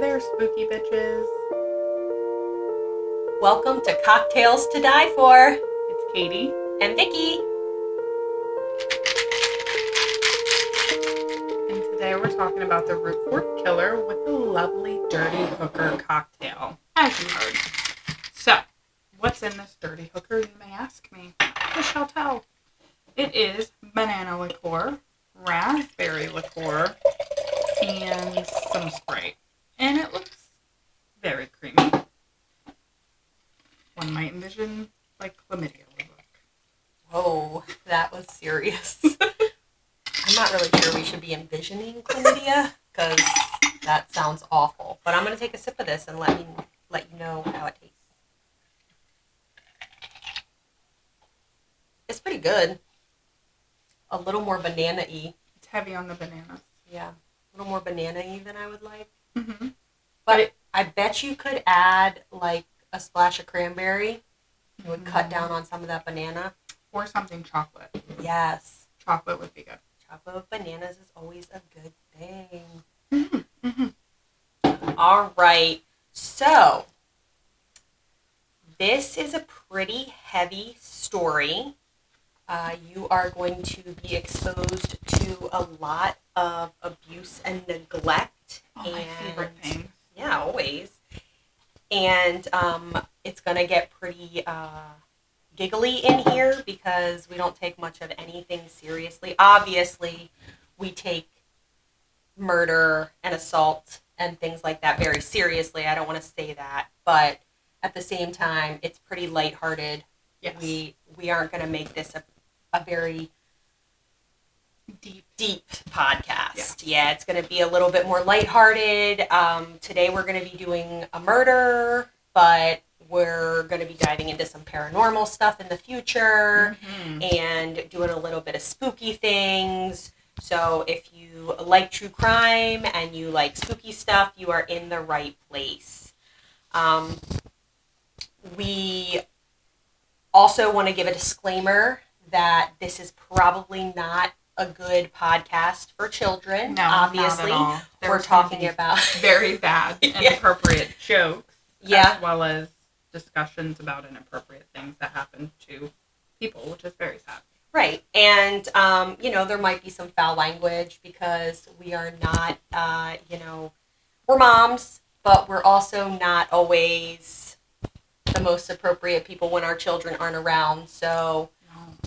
there, spooky bitches. Welcome to Cocktails to Die For. It's Katie. And Vicky. And today we're talking about the Route 4 killer with the lovely Dirty Hooker cocktail, as you heard. So, what's in this Dirty Hooker, you may ask me? I shall tell. It is banana liqueur, raspberry liqueur, and some Sprite. And it looks very creamy. One might envision like chlamydia would look. Whoa, that was serious. I'm not really sure we should be envisioning chlamydia, because that sounds awful. But I'm going to take a sip of this and let you know how it tastes. It's pretty good. A little more banana-y. It's heavy on the bananas. Yeah, a little more banana-y than I would like. Mm-hmm. But I bet you could add like a splash of cranberry. It would cut down on some of that banana. Or something chocolate. Yes. Chocolate would be good. Chocolate with bananas is always a good thing. Mm-hmm. Mm-hmm. All right. So, this is a pretty heavy story. You are going to be exposed to a lot of abuse and neglect. Oh, my favorite thing. Yeah, always. And it's going to get pretty giggly in here because we don't take much of anything seriously. Obviously, we take murder and assault and things like that very seriously. I don't want to say that. But at the same time, it's pretty lighthearted. Yes. We aren't going to make this a very deep podcast. Yes. Yeah, it's going to be a little bit more lighthearted. Today we're going to be doing a murder, but we're going to be diving into some paranormal stuff in the future and doing a little bit of spooky things. So if you like true crime and you like spooky stuff, you are in the right place. We also want to give a disclaimer that this is probably not a good podcast for children. No, obviously. not at all. We're talking about very bad, inappropriate jokes, yeah, as well as discussions about inappropriate things that happen to people, which is very sad. right. And there might be some foul language because we are not, we're moms, but we're also not always the most appropriate people when our children aren't around. So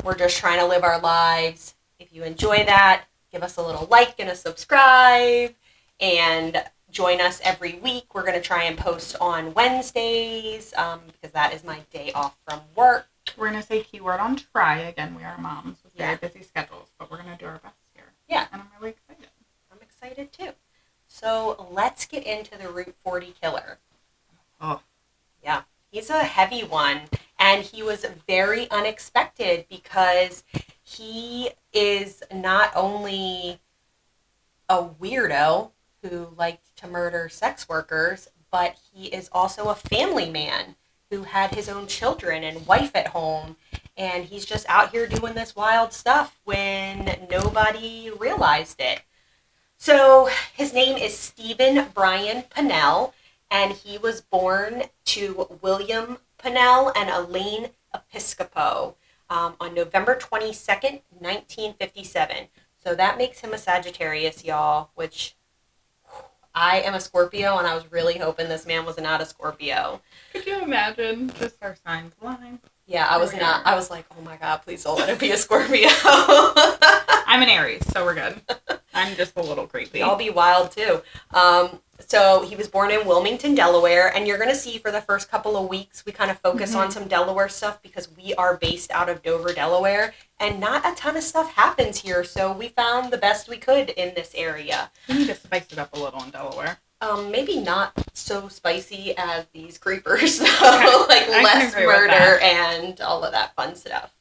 we're just trying to live our lives. If you enjoy that, give us a little like and a subscribe, and join us every week. We're going to try and post on Wednesdays because that is my day off from work. We're going to say keyword on try. Again, we are moms with very busy schedules, but we're going to do our best here. Yeah. And I'm really excited. I'm excited too. So let's get into the Route 40 killer. Oh. Yeah. He's a heavy one, and he was very unexpected because he is not only a weirdo who liked to murder sex workers, but he is also a family man who had his own children and wife at home, and he's just out here doing this wild stuff when nobody realized it. So his name is Stephen Brian Pennell, and he was born to William Pennell and Elaine Episcopo on November 22nd, 1957. So that makes him a Sagittarius, y'all, which I am a Scorpio, and I was really hoping this man was not a Scorpio. Could you imagine just our signs line? Yeah, I was not. I was like, oh my God, please don't let it be a Scorpio. I'm an Aries, so we're good. I'm just a little creepy. I'll be wild too. So he was born in Wilmington, Delaware, and you're going to see for the first couple of weeks we kind of focus on some Delaware stuff because we are based out of Dover, Delaware, and not a ton of stuff happens here, so we found the best we could in this area. We need to spice it up a little in Delaware. Maybe not so spicy as these creepers, though. Like less murder and all of that fun stuff.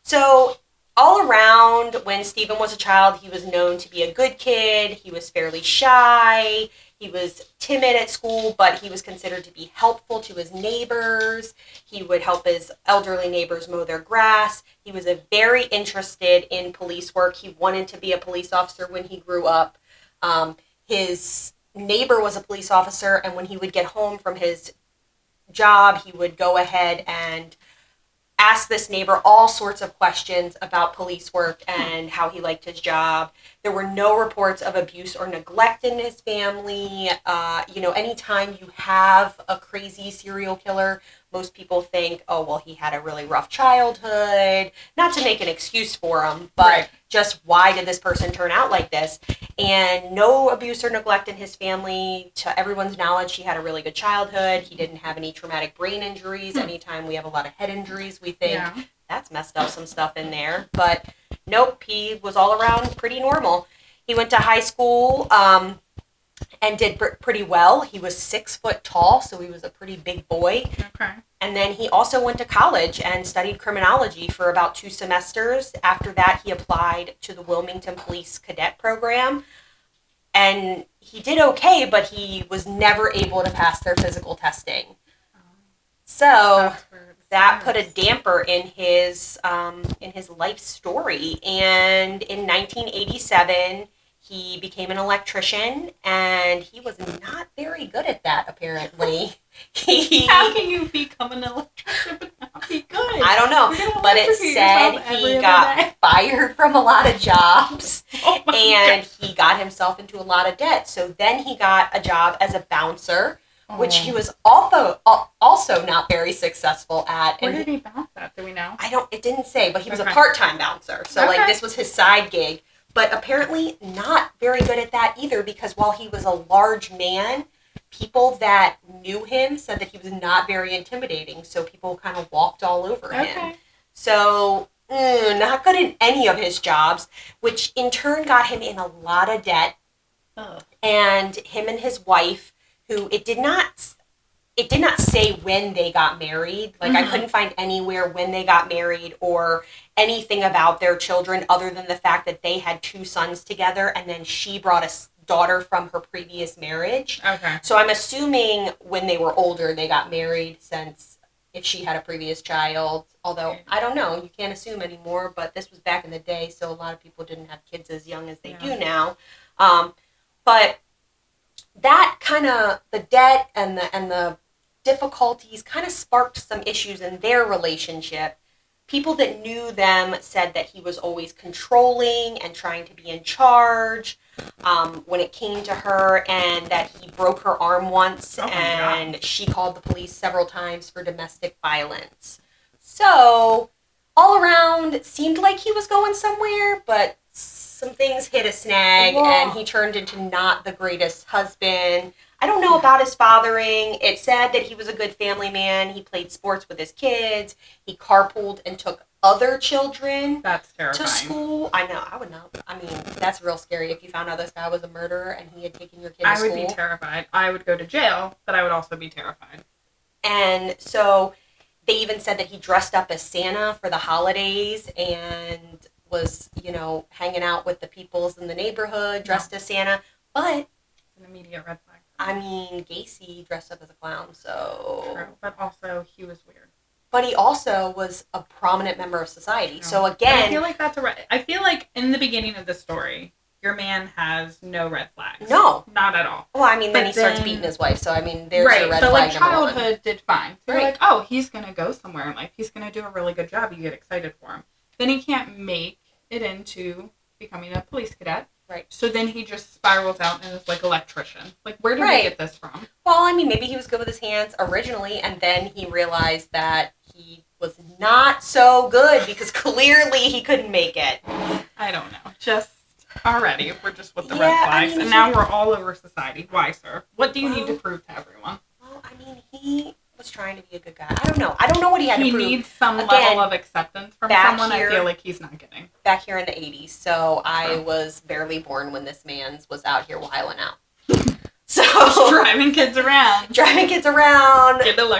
So all around, when Stephen was a child, he was known to be a good kid. He was fairly shy. He was timid at school, but he was considered to be helpful to his neighbors. He would help his elderly neighbors mow their grass. He was very interested in police work. He wanted to be a police officer when he grew up. His neighbor was a police officer, and when he would get home from his job, he would go ahead and ask this neighbor all sorts of questions about police work and how he liked his job. There were no reports of abuse or neglect in his family. Anytime you have a crazy serial killer, most people think, oh, well, he had a really rough childhood. Not to make an excuse for him, but just why did this person turn out like this? And no abuse or neglect in his family. To everyone's knowledge, he had a really good childhood. He didn't have any traumatic brain injuries. Anytime we have a lot of head injuries, we think that's messed up some stuff in there. But nope, he was all around pretty normal. He went to high school and did pretty well. He was 6 foot tall, so he was a pretty big boy. Okay. And then he also went to college and studied criminology for about 2 semesters. After that, he applied to the Wilmington Police Cadet Program. And he did okay, but he was never able to pass their physical testing. So that put a damper in his life story. And in 1987, he became an electrician, and he was not very good at that, apparently. How can you become an electrician but not be good? I don't know, but it said he got fired from a lot of jobs, and he got himself into a lot of debt. So then he got a job as a bouncer, which he was also not very successful at. Where did he bounce at? Do we know? It didn't say, but he was a part-time bouncer. So this was his side gig. But apparently not very good at that either, because while he was a large man, people that knew him said that he was not very intimidating. So people kind of walked all over him. So not good at any of his jobs, which in turn got him in a lot of debt. And him and his wife, who it did not say when they got married. Like, I couldn't find anywhere when they got married or anything about their children other than the fact that they had 2 sons together, and then she brought a daughter from her previous marriage. Okay. So I'm assuming when they were older, they got married, since if she had a previous child, although I don't know, you can't assume anymore, but this was back in the day, so a lot of people didn't have kids as young as they do now. But that kind of, the debt and the difficulties kind of sparked some issues in their relationship. People that knew them said that he was always controlling and trying to be in charge when it came to her, and that he broke her arm once, and she called the police several times for domestic violence. So all around, it seemed like he was going somewhere, but some things hit a snag, and he turned into not the greatest husband. I don't know about his fathering. It said that he was a good family man. He played sports with his kids. He carpooled and took other children to school. I know. I would not. I mean, that's real scary if you found out this guy was a murderer and he had taken your kid to school. I would be terrified. I would go to jail, but I would also be terrified. And so they even said that he dressed up as Santa for the holidays and was, hanging out with the peoples in the neighborhood dressed as Santa. But an immediate red flag. I mean, Gacy dressed up as a clown, so... True, but also he was weird. But he also was a prominent member of society. So again... I feel like that's I feel like in the beginning of the story, your man has no red flags. No. Not at all. Well, I mean, then he starts beating his wife, so I mean, there's your red flag like number childhood 1. did fine. So you're like, oh, he's going to go somewhere in life. He's going to do a really good job. You get excited for him. Then he can't make it into becoming a police cadet. Right. So then he just spirals out and is like electrician. Like, where did he get this from? Well, I mean, maybe he was good with his hands originally, and then he realized that he was not so good because clearly he couldn't make it. I don't know. Just already, we're just with the red flags, and now we're all over society. Why, sir? What do you need to prove to everyone? Well, I mean, he was trying to be a good guy. I don't know. I don't know what he had to prove. He needs some level of acceptance from someone. I feel like he's not getting. Back here in the 80s, so I was barely born when this man's was out here wilding out. So driving kids around, get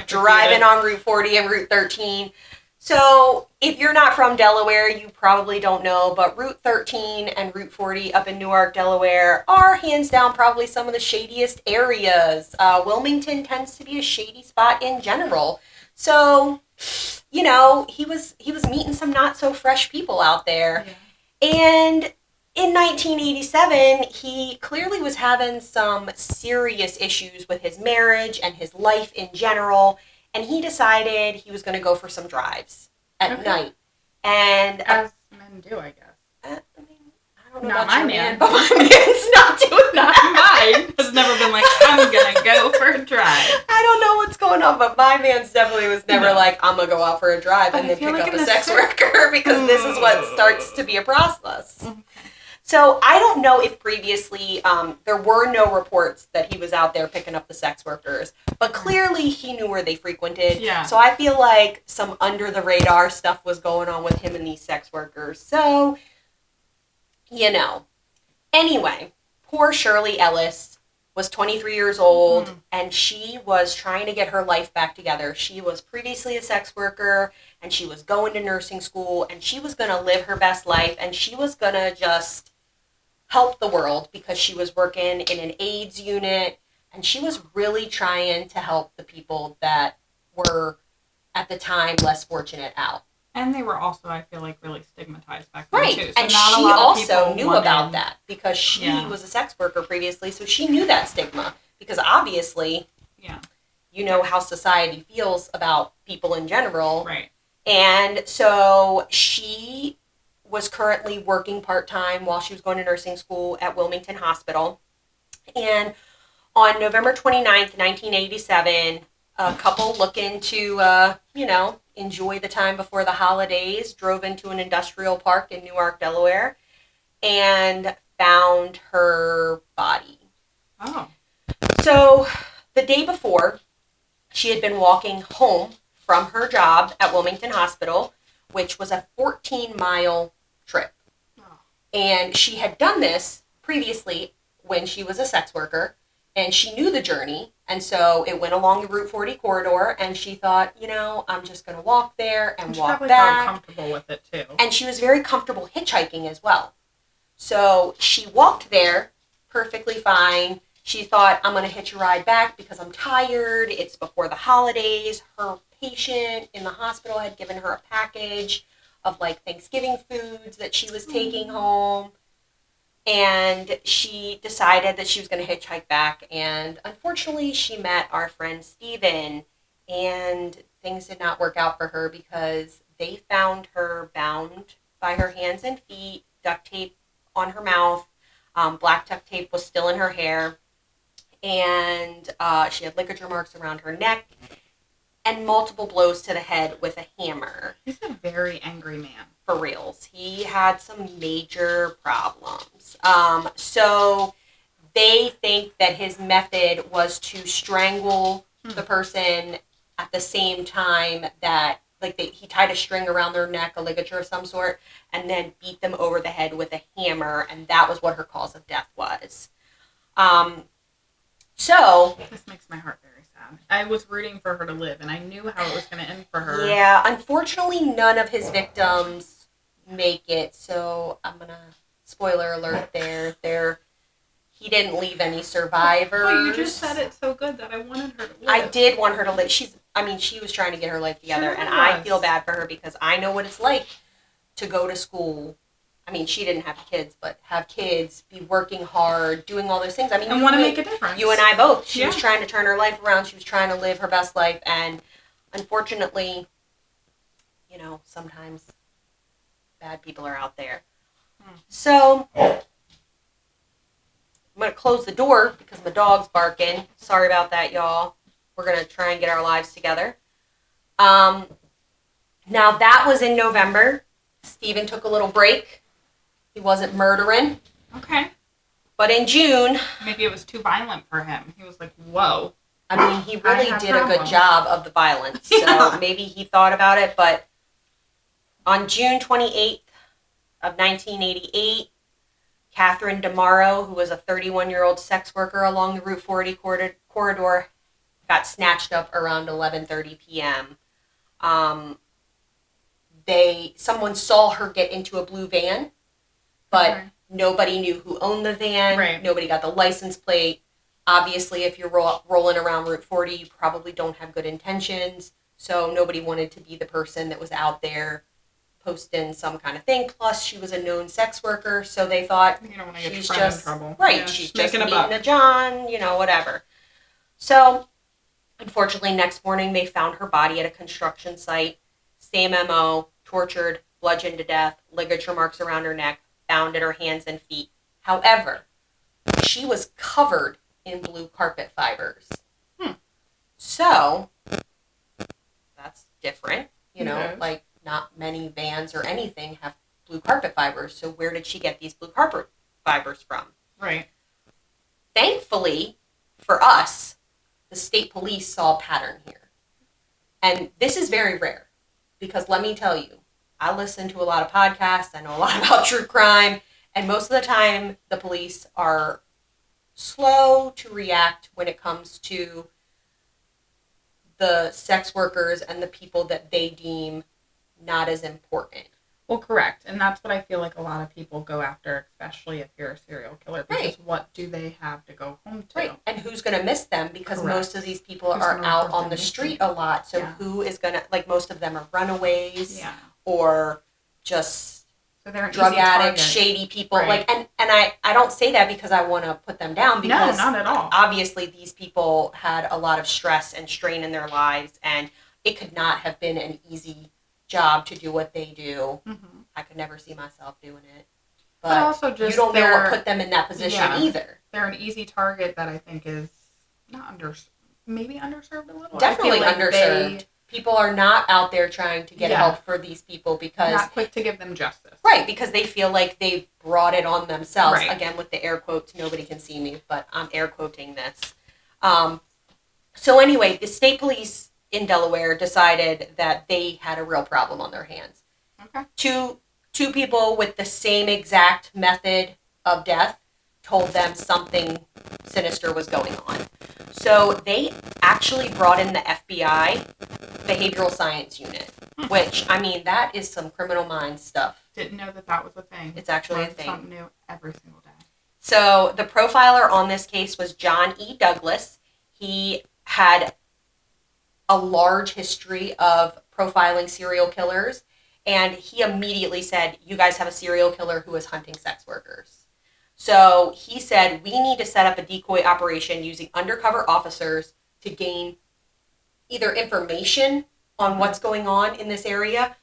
driving on Route 40 and Route 13. So if you're not from Delaware, you probably don't know, but Route 13 and Route 40 up in Newark, Delaware are hands down probably some of the shadiest areas. Wilmington tends to be a shady spot in general. So, he was meeting some not so fresh people out there. Yeah. And in 1987, he clearly was having some serious issues with his marriage and his life in general, and he decided he was going to go for some drives at night. And as men do, I guess. I don't know not about my your man, but my man's not doing not that. mine. Has never been like, I'm gonna go for a drive. I don't know what's going on, but my man's definitely was never like, I'm gonna go out for a drive and then pick up a sex worker, because this is what starts to be a process. Okay. So I don't know if previously there were no reports that he was out there picking up the sex workers, but clearly he knew where they frequented. Yeah. So I feel like some under the radar stuff was going on with him and these sex workers. So, you know. Anyway, poor Shirley Ellis was 23 years old, and she was trying to get her life back together. She was previously a sex worker, and she was going to nursing school, and she was going to live her best life, and she was going to just help the world because she was working in an AIDS unit, and she was really trying to help the people that were, at the time, less fortunate out. And they were also, I feel like, really stigmatized back then, too. So and not she a lot of also knew about that because she was a sex worker previously, so she knew that stigma. Because obviously, you know how society feels about people in general. Right. And so she was currently working part-time while she was going to nursing school at Wilmington Hospital. And on November 29th, 1987, a couple looking to, enjoy the time before the holidays drove into an industrial park in Newark, Delaware, and found her body. Oh. So the day before, she had been walking home from her job at Wilmington Hospital, which was a 14-mile trip. Oh. And she had done this previously when she was a sex worker, and she knew the journey, and so it went along the Route 40 corridor, and she thought, I'm just going to walk there and walk back. She probably felt comfortable with it, too. And she was very comfortable hitchhiking as well. So she walked there perfectly fine. She thought, I'm going to hitch a ride back because I'm tired. It's before the holidays. Her patient in the hospital had given her a package of, Thanksgiving foods that she was taking home. And she decided that she was going to hitchhike back, and unfortunately she met our friend Steven, and things did not work out for her because they found her bound by her hands and feet, duct tape on her mouth, black duct tape was still in her hair, and she had ligature marks around her neck, and multiple blows to the head with a hammer. He's a very angry man. For reals. He had some major problems. So they think that his method was to strangle the person at the same time that, he tied a string around their neck, a ligature of some sort, and then beat them over the head with a hammer, and that was what her cause of death was. So this makes my heart very sad. I was rooting for her to live, and I knew how it was going to end for her. Yeah, unfortunately, none of his victims make it, so I'm gonna spoiler alert there. He didn't leave any survivors. But you just said it so good that I wanted her to live. I did want her to live. She was trying to get her life together, and I feel bad for her because I know what it's like to go to school. She didn't have kids, but have kids, be working hard, doing all those things. And want to make a difference. You and I both. She was trying to turn her life around. She was trying to live her best life, and unfortunately, sometimes bad people are out there. So I'm going to close the door because my dog's barking. Sorry about that, y'all. We're going to try and get our lives together. Now, that was in November. Steven took a little break. He wasn't murdering. Okay. But in June... Maybe it was too violent for him. He was like, whoa. He really did a good job of the violence. So maybe he thought about it, but on June 28th of 1988, Catherine DeMauro, who was a 31-year-old sex worker along the Route 40 corridor, got snatched up around 11:30 p.m. Someone saw her get into a blue van, but nobody knew who owned the van. Right. Nobody got the license plate. Obviously, if you're rolling around Route 40, you probably don't have good intentions. So nobody wanted to be the person that was out there posting some kind of thing. Plus, she was a known sex worker, so they thought You don't want to get your she's friend just in trouble. right. Yeah, She's just making a meeting buck. a John, whatever. So, unfortunately, next morning they found her body at a construction site. Same MO, tortured, bludgeoned to death, ligature marks around her neck, bound at her hands and feet. However, she was covered in blue carpet fibers. So, that's different. Like not many vans or anything have blue carpet fibers. So where did she get these blue carpet fibers from? Right. Thankfully, for us, the state police saw a pattern here. And this is very rare because let me tell you, I listen to a lot of podcasts. I know a lot about true crime. And most of the time, the police are slow to react when it comes to the sex workers and the people that they deem not as important. Well, correct. And that's what I feel like a lot of people go after, especially if you're a serial killer. Because Right. what do they have to go home to? Right. And who's going to miss them? Because Correct. most of these people Who's are gonna out report on the them street missing? a lot. So Yeah. who is going to, like most of them are runaways Yeah. or just So they're an drug easy addicts, target. shady people. Right. Like, and I don't say that because I want to put them down because No, not at all. obviously these people had a lot of stress and strain in their lives and it could not have been an easy job to do what they do. Mm-hmm. I could never see myself doing it. But also just you don't know what they're- put them in that position Yeah. either. They're an easy target that I think is not maybe underserved a little. Definitely I feel like underserved. People are not out there trying to get Yeah. help for these people because not quick to give them justice. right, because they feel like they've brought it on themselves. Right. Again, with the air quotes, nobody can see me, but I'm air quoting this. So anyway, the state police in Delaware decided that they had a real problem on their hands. Okay. Two people with the same exact method of death told them something sinister was going on. So they actually brought in the FBI behavioral science unit, which, I mean, that is some criminal minds stuff. Didn't know that was a thing. It's actually a Learn thing. something new every single day. So the profiler on this case was John E. Douglas. He had a large history of profiling serial killers, and he immediately said, you guys have a serial killer who is hunting sex workers. So he said, we need to set up a decoy operation using undercover officers to gain either information on what's going on in this area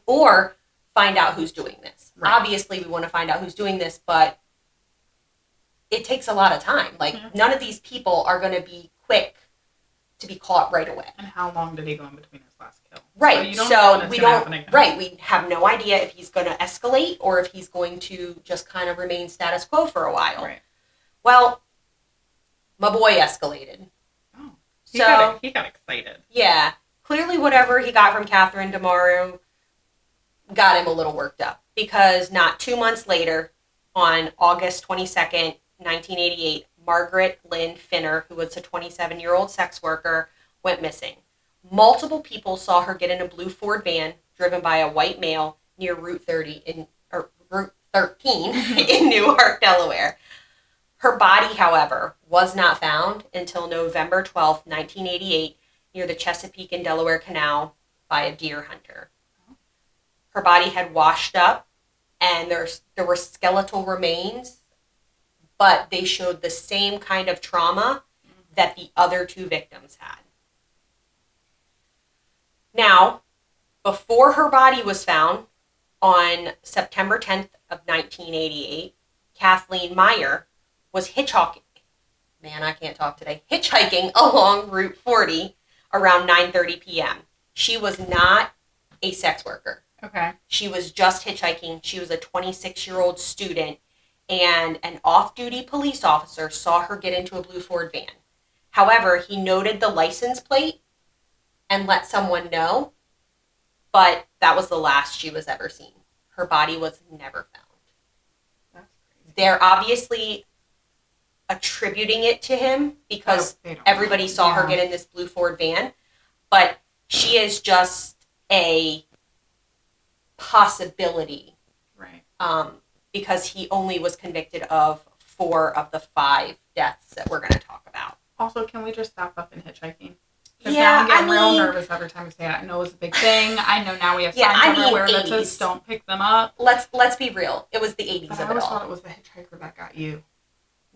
or find out who's doing this. Right. Obviously, we want to find out who's doing this, but it takes a lot of time. Like, none of these people are going to be quick to be caught right away. And how long did he go in between his last kill? Right. So, you don't know So when it's we gonna don't. happen again. Right. We have no idea if he's going to escalate or if he's going to just kind of remain status quo for a while. Right. Well, my boy escalated. Oh. He So got excited. yeah, clearly whatever he got from Catherine DeMauro got him a little worked up because not 2 months later, on August 22nd, 1988, Margaret Lynn Finner, who was a 27-year-old sex worker, went missing. Multiple people saw her get in a blue Ford van driven by a white male near Route 13 in Newark, Delaware. Her body, however, was not found until November 12th, 1988, near the Chesapeake and Delaware Canal by a deer hunter. Her body had washed up, and there were skeletal remains, but they showed the same kind of trauma that the other two victims had. Now, before her body was found on September 10th of 1988, Kathleen Meyer was hitchhiking along Route 40 around 9:30 p.m. She was not a sex worker. Okay. She was just hitchhiking. She was a 26-year-old student, and an off-duty police officer saw her get into a blue Ford van. However, he noted the license plate and let someone know, but that was the last she was ever seen. Her body was never found. That's crazy. They're obviously attributing it to him because They don't everybody know. saw her Yeah. get in this blue Ford van, but she is just a possibility Right. because he only was convicted of 4 of the 5 deaths that we're going to talk about. Also, can we just stop up in hitchhiking? Because now I'm getting real nervous every time I say it. I know it's a big thing. I know now we have signs everywhere that says don't pick them up. Let's be real. It was the 80s but of it all. I always thought it was the hitchhiker that got you.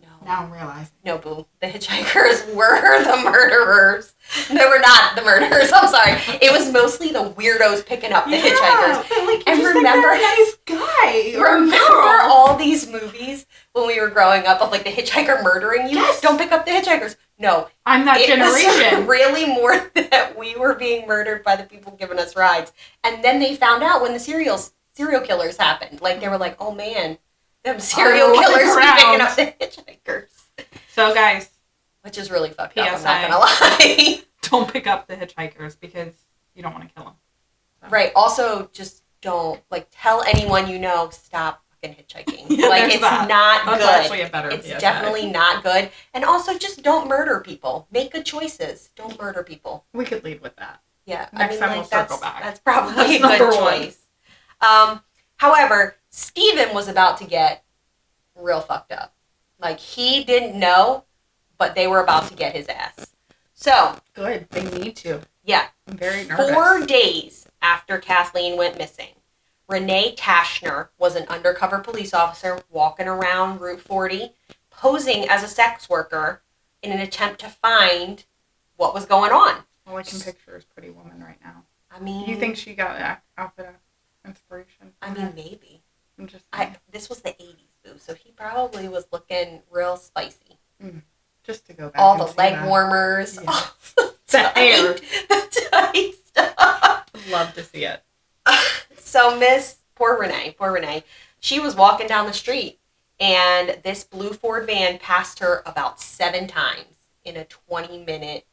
No. Now I'm realizing. No, boo. The hitchhikers were the murderers. They were not the murderers. I'm sorry. It was mostly the weirdos picking up the hitchhikers. But like, and remember, a nice guy. Remember all these movies when we were growing up of like the hitchhiker murdering you? Yes. Don't pick up the hitchhikers. No. I'm that generation. Was really more that we were being murdered by the people giving us rides. And then they found out when the serial killers happened. Like, they were like, oh man, them serial killers be picking up the hitchhikers. So, guys. Which is really fucked up, I'm not going to lie. Don't pick up the hitchhikers because you don't want to kill them. So. Right. Also, just don't, like, tell anyone you know, stop fucking hitchhiking. Yeah, like, it's not That's good. Actually a better it's PSA. definitely not good. And also, just don't murder people. Make good choices. Don't murder people. We could lead with that. Yeah. Next time we'll circle back. That's probably a good choice. However, Steven was about to get real fucked up. Like, he didn't know, but they were about to get his ass. So. Good. They need to. Yeah. I'm very nervous. 4 days after Kathleen went missing, Renee Tashner was an undercover police officer walking around Route 40, posing as a sex worker in an attempt to find what was going on. All I can picture is Pretty Woman right now. I mean... You think she got an outfit inspiration? I mean, maybe. I'm just this was the 80s, boo, so he probably was looking real spicy. Just to go back all the leg warmers. Yeah. All the hair. The tight stuff. I'd love to see it. So poor Renee, she was walking down the street and this blue Ford van passed her about 7 times in a 20-minute,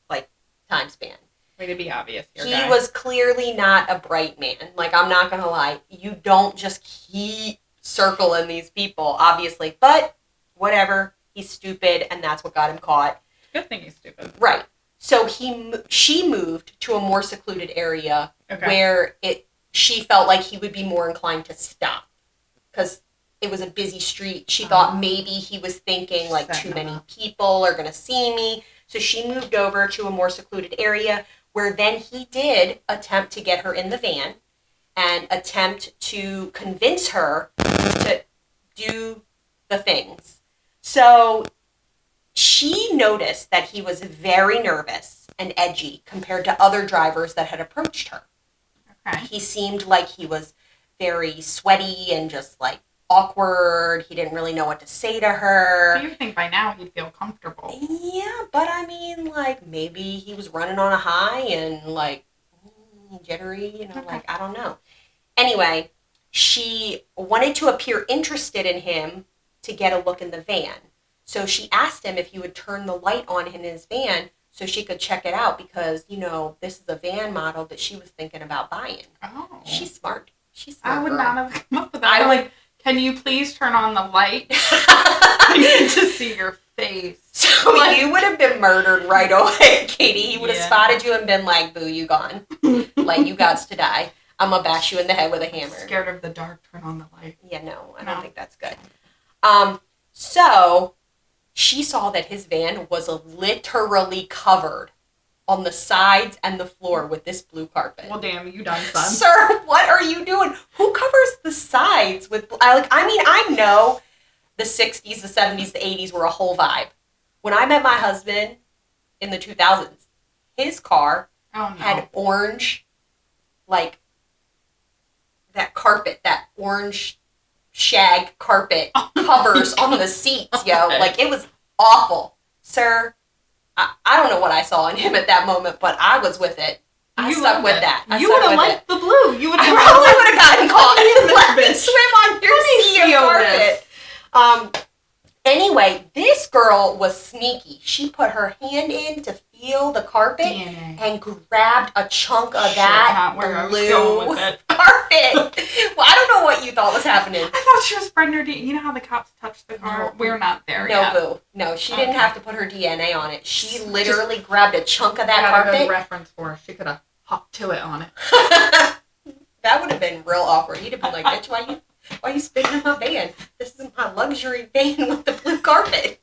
like, time span. Way to be obvious here, He guy. was clearly not a bright man. Like, I'm not going to lie. You don't just keep circling these people, obviously. But, whatever. He's stupid, and that's what got him caught. Good thing he's stupid. Right. So, she moved to a more secluded area where she felt like he would be more inclined to stop. Because it was a busy street. She thought maybe he was thinking, like, too many people are going to see me. So, she moved over to a more secluded area where then he did attempt to get her in the van and attempt to convince her to do the things. So she noticed that he was very nervous and edgy compared to other drivers that had approached her. Okay. He seemed like he was very sweaty and just like awkward. He didn't really know what to say to her. Do you think by now he'd feel comfortable? Yeah, but I mean, like, maybe he was running on a high and, like, jittery, like, I don't know. Anyway, she wanted to appear interested in him to get a look in the van. So she asked him if he would turn the light on in his van so she could check it out because, this is a van model that she was thinking about buying. Oh. She's smart. I would not have come up with that. I'm like, can you please turn on the light? I need to see your face. So you would have been murdered right away, Katie. He would have spotted you and been like, boo, you gone. Like, you gots to die. I'm going to bash you in the head with a hammer. Scared of the dark, turn on the light. Yeah, no, I don't think that's good. So she saw that his van was literally covered on the sides and the floor with this blue carpet. Well, damn, you done, son. Sir, what are you doing? Who covers the sides with... I know the 60s, the 70s, the 80s were a whole vibe. When I met my husband in the 2000s, his car had orange, like, that carpet, that orange shag carpet covers on the seats, yo. Like, it was awful. Sir, I don't know what I saw in him at that moment, but I was with it. I stuck with that. You would have liked the blue. You would have probably would have gotten caught. Let me swim on your sea carpet. Anyway, this girl was sneaky. She put her hand in to feel the carpet and grabbed a chunk of that blue carpet. Well, I don't know what you thought was happening. I thought she was spreading her DNA. You know how the cops touched the car? No. We're not there yet. No, boo. No, she didn't have to put her DNA on it. She literally grabbed a chunk of that carpet. Got a good reference for her. She could have hopped to it on it. That would have been real awkward. He'd have been like, bitch, why are you spitting in my van? This is my luxury van with the blue carpet.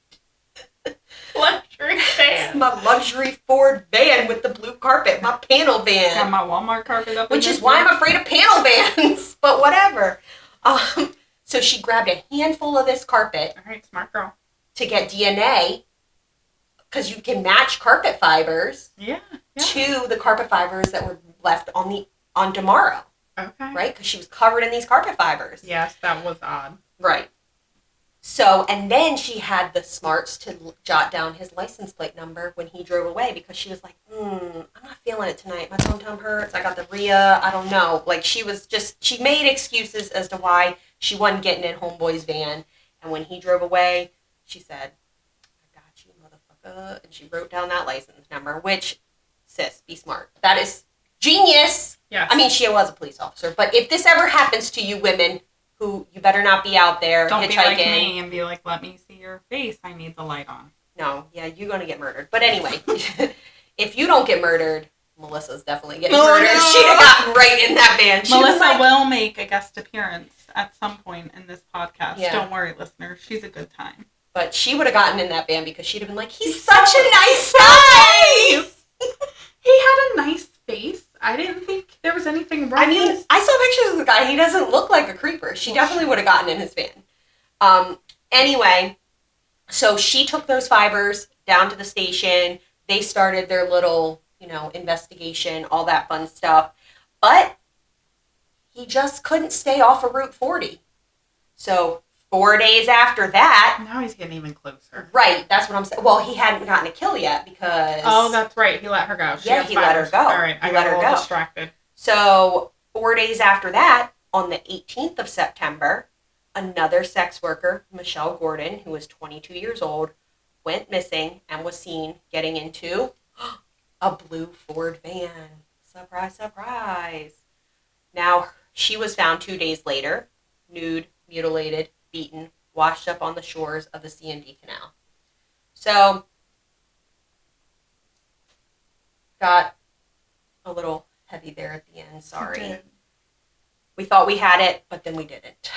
Luxury van. my luxury Ford van with the blue carpet, my panel van. Got my Walmart carpet up. Which is why I'm afraid of panel vans, but whatever. So she grabbed a handful of this carpet. All right, smart girl. To get DNA, because you can match carpet fibers to the carpet fibers that were left on tomorrow. Okay. Right? Because she was covered in these carpet fibers. Yes, that was odd. Right. So, and then she had the smarts to jot down his license plate number when he drove away, because she was like, I'm not feeling it tonight. My tum-tum hurts. I got the Rhea. I don't know. Like, she made excuses as to why she wasn't getting in homeboy's van. And when he drove away, she said, I got you, motherfucker. And she wrote down that license number, which, sis, be smart. That is genius. Yes. I mean, she was a police officer. But if this ever happens to you women, who you better not be out there don't hitchhiking. Don't be like me and be like, let me see your face. I need the light on. No, yeah, you're going to get murdered. But anyway, if you don't get murdered, Melissa's definitely getting murdered. No. She'd have gotten right in that van. Melissa will make a guest appearance at some point in this podcast. Yeah. Don't worry, listeners. She's a good time. But she would have gotten in that van because she'd have been like, he's such a nice guy. He had a nice face. I didn't think there was anything wrong. I mean, I saw pictures of the guy. He doesn't look like a creeper. She definitely would have gotten in his van. Anyway, so she took those fibers down to the station. They started their little, investigation, all that fun stuff. But he just couldn't stay off of Route 40. So 4 days after that... Now he's getting even closer. Right, that's what I'm saying. Well, he hadn't gotten a kill yet because... Oh, that's right. He let her go. He let her go. All right, I got a little distracted. So 4 days after that, on the 18th of September, another sex worker, Michelle Gordon, who was 22 years old, went missing and was seen getting into a blue Ford van. Surprise, surprise. Now, she was found 2 days later, nude, mutilated, beaten, washed up on the shores of the C&D Canal. So, got a little heavy there at the end, sorry. We thought we had it, but then we didn't.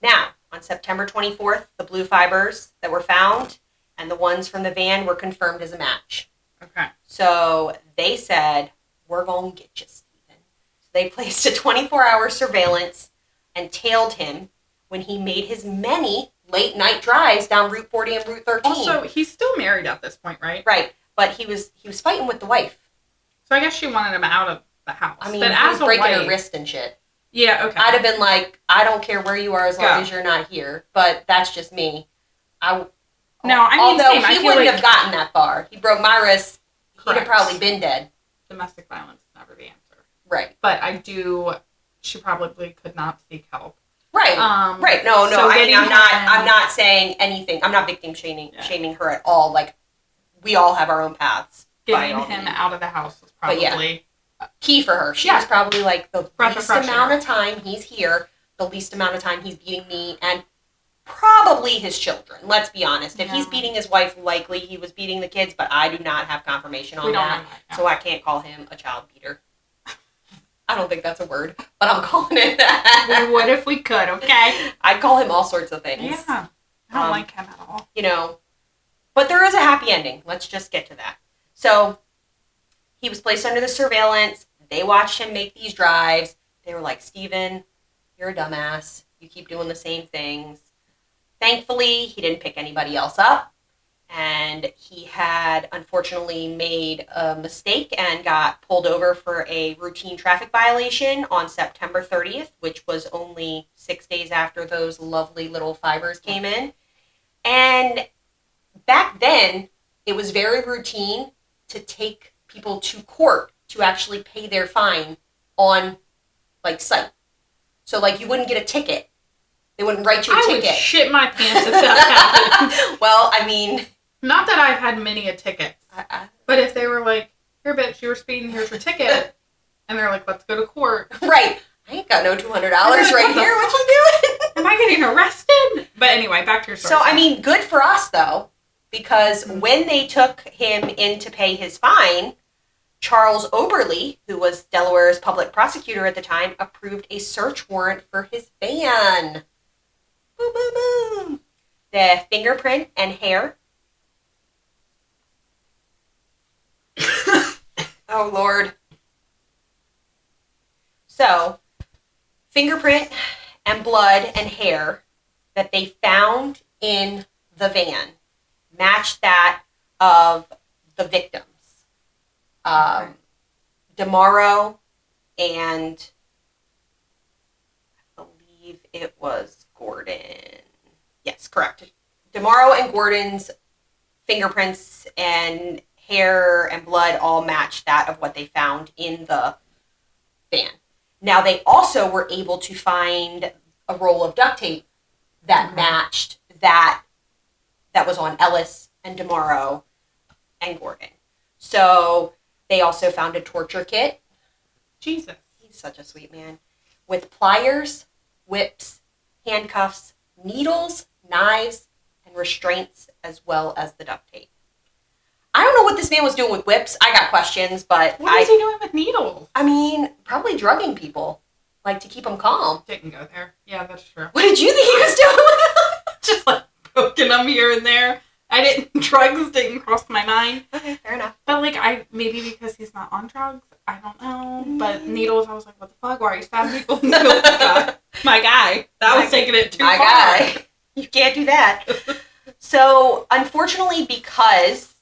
Now, on September 24th, the blue fibers that were found and the ones from the van were confirmed as a match. Okay. So, they said, we're going to get you, Stephen. So they placed a 24-hour surveillance and tailed him when he made his many late-night drives down Route 40 and Route 13. Also, he's still married at this point, right? Right, but he was fighting with the wife. So I guess she wanted him out of the house. I mean, but he was breaking her wrist and shit. Yeah, okay. I'd have been like, I don't care where you are as long as you're not here. But that's just me. Although he wouldn't have gotten that far. He broke my wrist. Correct. He'd have probably been dead. Domestic violence is never the answer. Right. But she probably could not seek help. Right. Right. No. So I mean, I'm not saying anything. I'm not victim shaming her at all. Like, we all have our own paths. Getting him out of the house was probably key for her. She was probably like, the least amount of time he's here, the least amount of time he's beating me, and probably his children. Let's be honest. If he's beating his wife, likely he was beating the kids, but I do not have confirmation on that. So I can't call him a child beater. I don't think that's a word, but I'm calling it that. We would if we could, okay? I'd call him all sorts of things. Yeah. I don't like him at all. But there is a happy ending. Let's just get to that. So, he was placed under the surveillance. They watched him make these drives. They were like, Steven, you're a dumbass. You keep doing the same things. Thankfully, he didn't pick anybody else up. And he had, unfortunately, made a mistake and got pulled over for a routine traffic violation on September 30th, which was only 6 days after those lovely little fibers came in. And back then, it was very routine to take people to court to actually pay their fine on, site. So, you wouldn't get a ticket. They wouldn't write you a ticket. I would shit my pants if that happened. Well, I mean... Not that I've had many a ticket. But if they were like, here, bitch, you were speeding, here's your ticket. And they're like, let's go to court. Right. I ain't got no $200 right here. What you doing? Am I getting arrested? But anyway, back to your story. So, I mean, good for us, though. Because when they took him in to pay his fine, Charles Oberly, who was Delaware's public prosecutor at the time, approved a search warrant for his van. Boom, boom, boom. The fingerprint and hair Oh, Lord. So, fingerprint and blood and hair that they found in the van matched that of the victims. Okay. DeMauro and I believe it was Gordon. Yes, correct. DeMauro and Gordon's fingerprints and hair and blood all matched that of what they found in the van. Now, they also were able to find a roll of duct tape that matched that was on Ellis and DeMauro and Gordon. So they also found a torture kit. Jesus. He's such a sweet man. With pliers, whips, handcuffs, needles, knives, and restraints, as well as the duct tape. I don't know what this man was doing with whips. I got questions, but What is he doing with needles? I mean, probably drugging people, like to keep them calm. Didn't go there. Yeah, that's true. What did you think he was doing? Just like poking them here and there. Drugs didn't cross my mind. Okay, fair enough. But like, maybe because he's not on drugs, I don't know. But needles, I was like, what the fuck? Why are you stabbing people with needles? My guy. That was taking it too far. My guy. You can't do that. So, unfortunately, because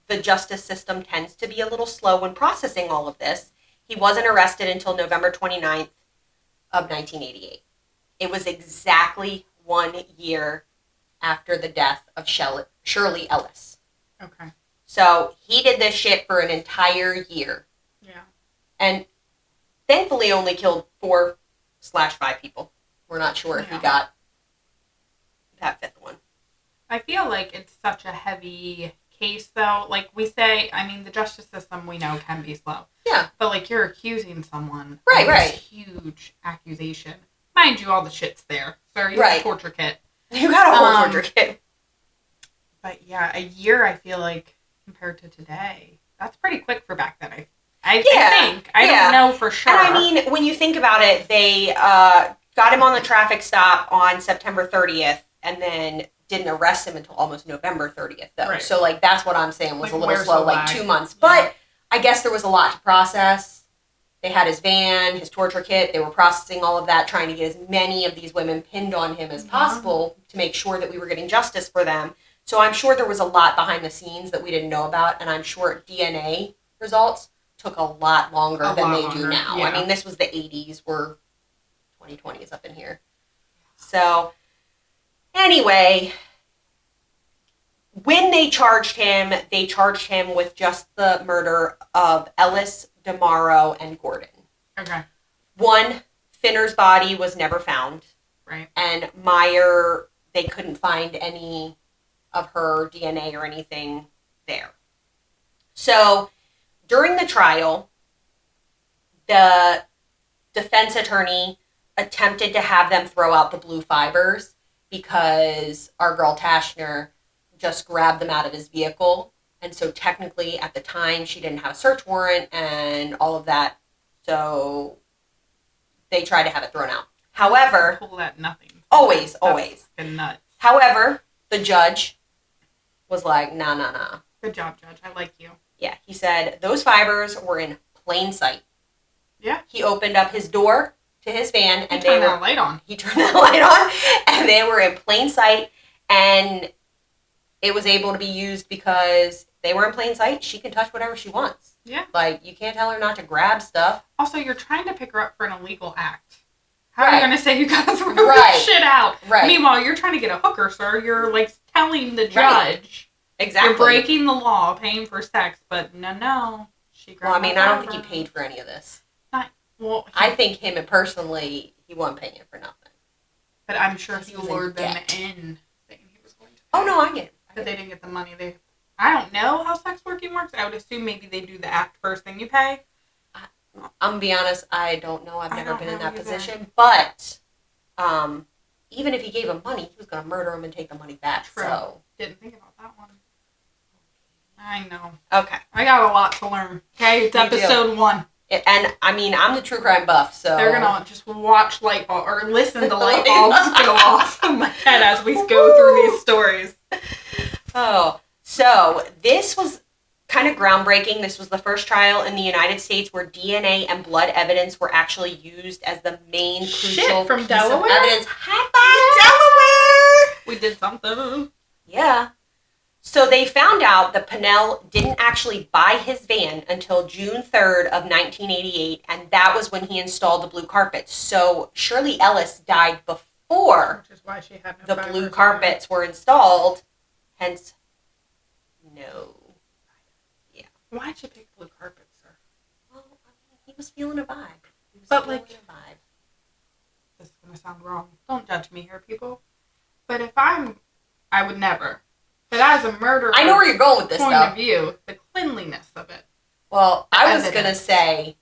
the justice system tends to be a little slow when processing all of this, he wasn't arrested until November 29th of 1988. It was exactly 1 year after the death of Shirley Ellis. Okay. So he did this shit for an entire year. Yeah. And thankfully only killed 4/5 people. We're not sure if he got that fifth one. I feel like it's such a heavy case, though. Like we say, I mean, the justice system we know can be slow. Yeah. But like you're accusing someone of this huge accusation. Mind you, all the shit's there. So you have a torture kit. You got a whole torture kit. But yeah, a year I feel like compared to today, that's pretty quick for back then. I think. I don't know for sure. And I mean, when you think about it, they got him on the traffic stop on September 30th and then didn't arrest him until almost November 30th, though. Right. So, like, that's what I'm saying was like, a little slow, like 2 months. But I guess there was a lot to process. They had his van, his torture kit. They were processing all of that, trying to get as many of these women pinned on him as possible to make sure that we were getting justice for them. So I'm sure there was a lot behind the scenes that we didn't know about, and I'm sure DNA results took a lot longer than they do now. Yeah. I mean, this was the 80s. We're 2020 is up in here. So anyway, when they charged him with just the murder of Ellis, DeMauro, and Gordon. Okay. One, Finner's body was never found. Right. And Meyer, they couldn't find any of her DNA or anything there. So, during the trial, the defense attorney attempted to have them throw out the blue fibers because our girl Tashner just grabbed them out of his vehicle. And so technically at the time she didn't have a search warrant and all of that. So they tried to have it thrown out. However, pull that nothing. Always. Nuts. However, the judge was like, nah. Good job, Judge. I like you. Yeah, he said those fibers were in plain sight. Yeah. He opened up his door to his van and He turned that light on. He turned the light on and they were in plain sight, and it was able to be used because they were in plain sight. She can touch whatever she wants. Yeah. Like, you can't tell her not to grab stuff. Also, you're trying to pick her up for an illegal act. How are you going to say you got to throw this shit out? Right. Meanwhile, you're trying to get a hooker, sir. You're, like, telling the judge. Exactly. You're breaking the law, paying for sex, but no. She grabbed I don't think he paid for any of this. I think him personally, he wasn't paying for nothing. But I'm sure he lured them in saying he was going to pay. Oh, no, I get it. But they didn't get the money. I don't know how sex working works. I would assume maybe they do the act first, then you pay. I'm going to be honest, I don't know. I've never been in that position. But even if he gave him money, he was going to murder him and take the money back. True. So. Didn't think about that one. I know. Okay. I got a lot to learn. Okay, it's episode 1. And, I mean, I'm the true crime buff, so... They're going to just watch light bulb, or listen to light bulbs go off in my head as we go through these stories. Oh, so this was kind of groundbreaking. This was the first trial in the United States where DNA and blood evidence were actually used as the main crucial from piece Delaware? of evidence. High five, Delaware! We did something. Yeah. So they found out that Pennell didn't actually buy his van until June 3rd of 1988, and that was when he installed the blue carpets. So Shirley Ellis died before Which is why she had no the privacy. blue carpets were installed, hence no. Yeah. Why'd you pick blue carpets, sir? Well, I mean, he was feeling a vibe. But, like, this is going to sound wrong. Don't judge me here, people. But if I would never. But as a murderer, I know where you're going with this, point though. of view, the cleanliness of it. Well, I was going to say,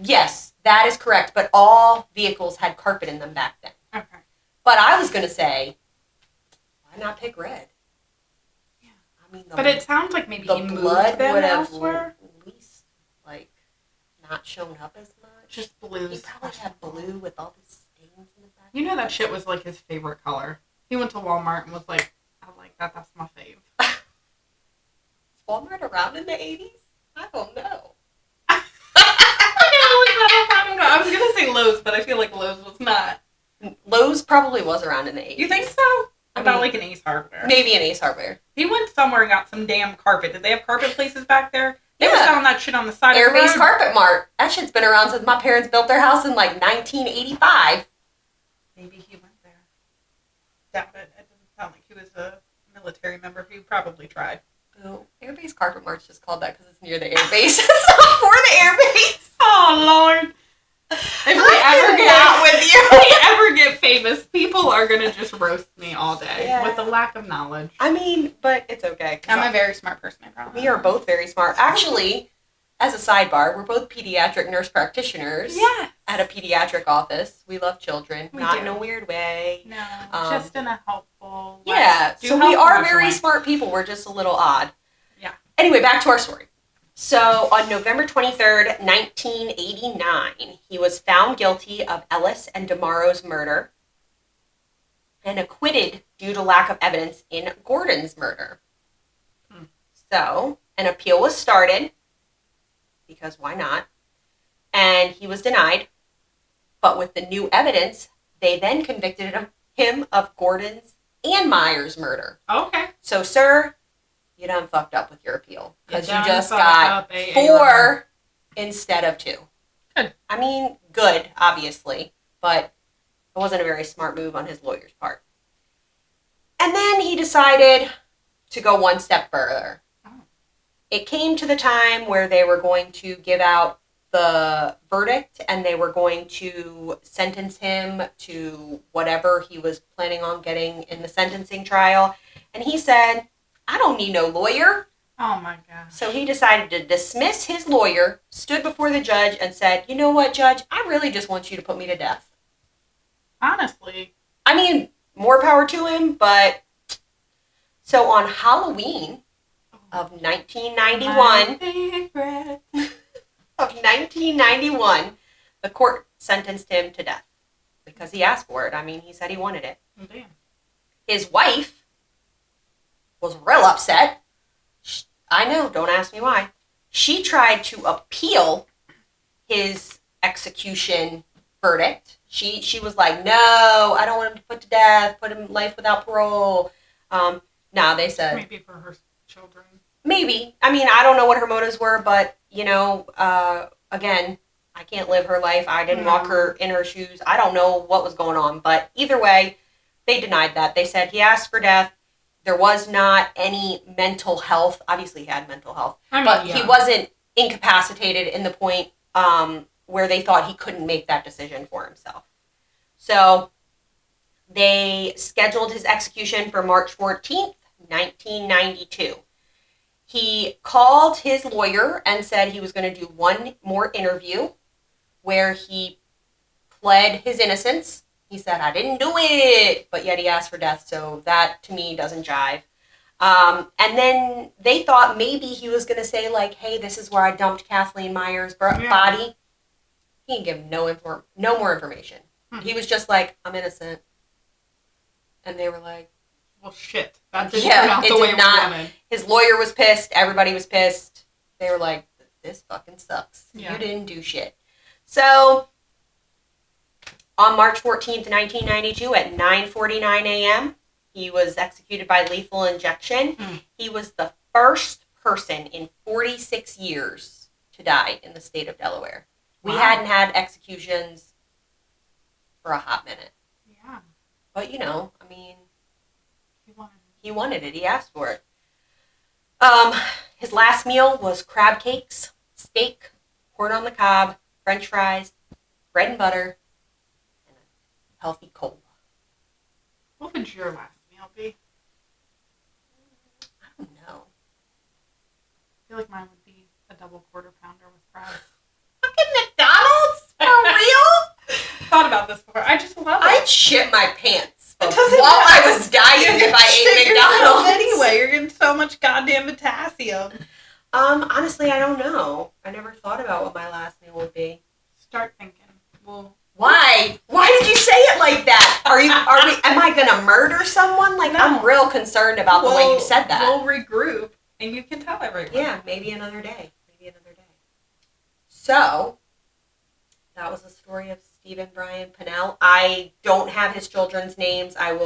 yes, that is correct, but all vehicles had carpet in them back then. Okay. But I was going to say, why not pick red? Yeah. I mean, But it sounds like maybe the he moved blood them would have elsewhere. at least, like, not shown up as much. Just blue. He probably had blue with all these stains in the back. You know that shit was like his favorite color. He went to Walmart and was like, I like that. That's my fave. Was Walmart around in the 80s? I don't know. I don't know. I was going to say Lowe's, but I feel like Lowe's was not. Lowe's probably was around in the 80s. You think so? I About mean, like an Ace Hardware. Maybe an Ace Hardware. He went somewhere and got some damn carpet. Did they have carpet places back there? They were Yeah. selling that shit on the side Air of the Base road. Carpet Mart. That shit's been around since my parents built their house in like 1985. Maybe he went there. Doubt it. It doesn't sound like he was a military member. He probably tried. Oh, Air Base Carpet Mart's just called that because it's near the air base. It's not for the air base. Oh, Lord. If we ever get famous, people are going to just roast me all day with the lack of knowledge. I mean, but it's okay. I'm a very smart person, I promise. We are both very smart. Actually, as a sidebar, we're both pediatric nurse practitioners at a pediatric office. We love children, not in a weird way. No, just in a helpful way. Yeah, so we are very smart people. We're just a little odd. Yeah. Anyway, back to our story. So on November 23rd, 1989, he was found guilty of Ellis and DeMaro's murder and acquitted due to lack of evidence in Gordon's murder. So an appeal was started, because why not? And he was denied. But with the new evidence, they then convicted him of Gordon's and Myers' murder. Okay. So, sir, you done fucked up with your appeal. Because you just fucked got up, 4 instead of 2. Good. I mean, good, obviously. But it wasn't a very smart move on his lawyer's part. And then he decided to go one step further. Oh. It came to the time where they were going to give out the verdict and they were going to sentence him to whatever he was planning on getting in the sentencing trial. And he said, I don't need no lawyer. Oh, my gosh. So he decided to dismiss his lawyer, stood before the judge, and said, you know what, Judge? I really just want you to put me to death. Honestly. I mean, more power to him, but... So on Halloween of 1991... Of 1991, the court sentenced him to death. Because he asked for it. I mean, he said he wanted it. Oh, damn. His wife was real upset. I know, don't ask me why. She tried to appeal his execution verdict. She was like, no, I don't want him to put to death, put him life without parole. Now they said... Maybe for her children. Maybe. I mean, I don't know what her motives were, but, you know, again, I can't live her life. I didn't walk her in her shoes. I don't know what was going on. But either way, they denied that. They said he asked for death. There was not any mental health. Obviously, he had mental health. But he wasn't incapacitated in the point where they thought he couldn't make that decision for himself. So they scheduled his execution for March 14th, 1992. He called his lawyer and said he was going to do one more interview where he pled his innocence. He said, I didn't do it, but yet he asked for death, so that, to me, doesn't jive. And then they thought maybe he was going to say, like, hey, this is where I dumped Kathleen Myers' body. He didn't give no more information. He was just like, I'm innocent. And they were like, well, shit. That didn't turn out the way we wanted. His lawyer was pissed. Everybody was pissed. They were like, this fucking sucks. Yeah. You didn't do shit. So, on March 14th, 1992 at 9:49 a.m., he was executed by lethal injection. He was the first person in 46 years to die in the state of Delaware. We hadn't had executions for a hot minute. Yeah. But, you know, I mean, He wanted it. he wanted it. He asked for it. His last meal was crab cakes, steak, corn on the cob, French fries, bread and butter, and a healthy cola. What would your last meal be? I don't know. I feel like mine would be a double quarter pounder with fries. Fucking McDonald's? For real? Thought about this before. I just love it. I'd shit my pants while doesn't I was dying if I ate McDonald's. Anyway, you're getting so much goddamn potassium. Honestly, I don't know. I never thought about what my last meal would be. Start thinking. Well, Why? Why did you say it like that? Am I gonna murder someone? Like, No. I'm real concerned about the way you said that. We'll regroup, and you can tell everyone. Yeah, maybe another day. So, that was the story of Stephen Brian Pennell. I don't have his children's names. I'm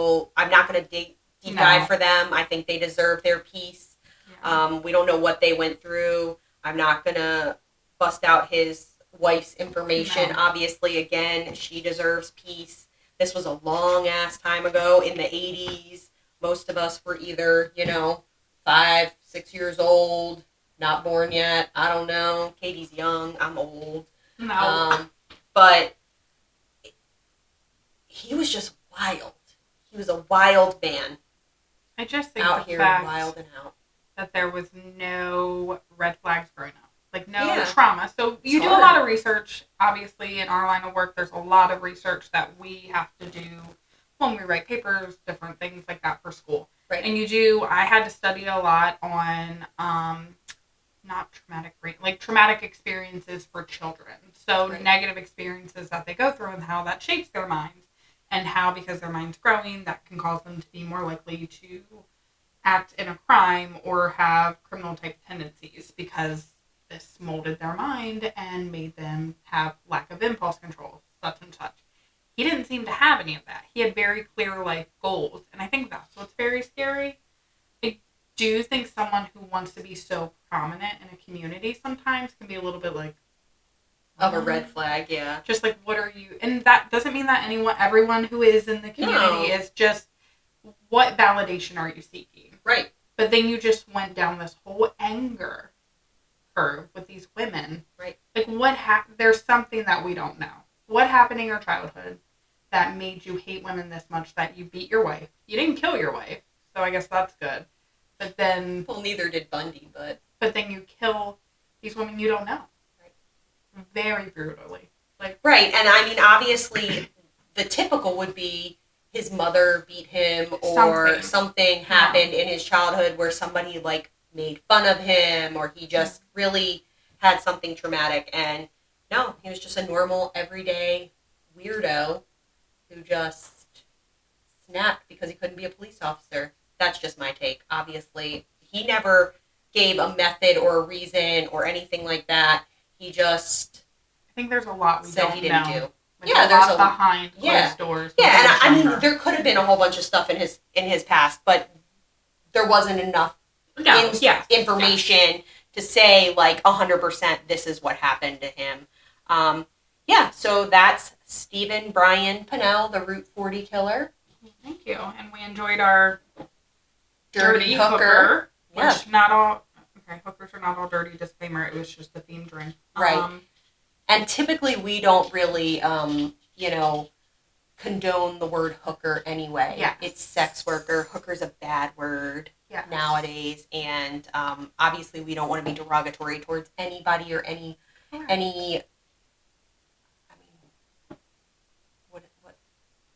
not going to deep dive for them. I think they deserve their peace. Yeah. We don't know what they went through. I'm not going to bust out his wife's information. No. Obviously, again, she deserves peace. This was a long-ass time ago in the 80s. Most of us were either, 5, 6 years old, not born yet. I don't know. Katie's young. I'm old. No. But he was just wild. He was a wild man. I just think out the here fact wild and out. that there was no red flags growing up. Like, no Yeah. trauma. So you It's do hard. a lot of research. Obviously, in our line of work, there's a lot of research that we have to do when we write papers, different things like that for school. Right. And I had to study a lot on, not traumatic brain, like traumatic experiences for children. So Right. negative experiences that they go through and how that shapes their minds. And how, because their mind's growing, that can cause them to be more likely to act in a crime or have criminal type tendencies because this molded their mind and made them have lack of impulse control, such and such. He didn't seem to have any of that. He had very clear life goals, and I think that's what's very scary. I do think someone who wants to be so prominent in a community sometimes can be a little bit like Of a red flag, yeah. just like, what are you? And that doesn't mean that everyone who is in the community is just, what validation are you seeking? Right. But then you just went down this whole anger curve with these women. Right. Like, there's something that we don't know. What happened in your childhood that made you hate women this much that you beat your wife? You didn't kill your wife, so I guess that's good. But then... Well, neither did Bundy, but... But then you kill these women you don't know. Right. Very brutally. Right, and I mean, obviously, the typical would be his mother beat him or something happened in his childhood where somebody, made fun of him or he just really had something traumatic. And no, he was just a normal, everyday weirdo who just snapped because he couldn't be a police officer. That's just my take. Obviously, he never gave a method or a reason or anything like that. He just... I think there's a lot we said don't he didn't know. do. There's a lot behind closed doors. Yeah, and I mean, there could have been a whole bunch of stuff in his past, but there wasn't enough information to say 100% this is what happened to him. So that's Stephen Brian Pennell, the Route 40 killer. Thank you, and we enjoyed our Dirty hooker. Yeah. Which not all. Okay, hookers are not all dirty. Disclaimer: it was just a themed drink. Right. And typically we don't really, condone the word hooker anyway. Yeah. It's sex worker. Hooker's a bad word nowadays. And obviously we don't want to be derogatory towards anybody or any, what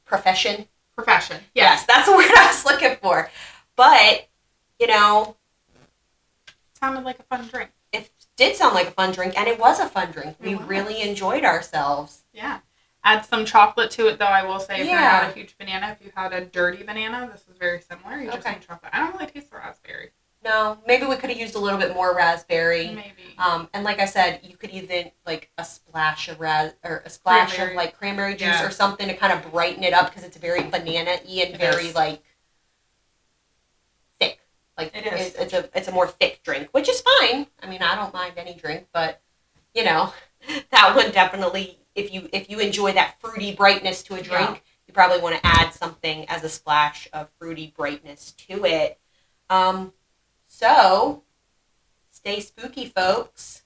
profession? Profession. Yes, that's the word I was looking for. But, sounded like a fun drink. It did sound like a fun drink, and it was a fun drink. We really enjoyed ourselves. Yeah. Add some chocolate to it, though, I will say. If you're not a huge banana, if you had a dirty banana, this is very similar. You just need chocolate. I don't really taste the raspberry. No, maybe we could have used a little bit more raspberry. Maybe. And like I said, you could even like a splash of Cranberry. like cranberry juice Yeah. or something to kind of brighten it up because it's very banana-y and It very is. like thick. Like It is. it's a more thick drink, which is fine. I mean, I don't mind any drink, but you know, that one definitely. If you enjoy that fruity brightness to a drink, Yeah. you probably want to add something as a splash of fruity brightness to it. So, stay spooky, folks.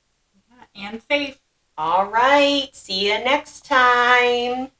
Yeah, and safe. All right. See you next time.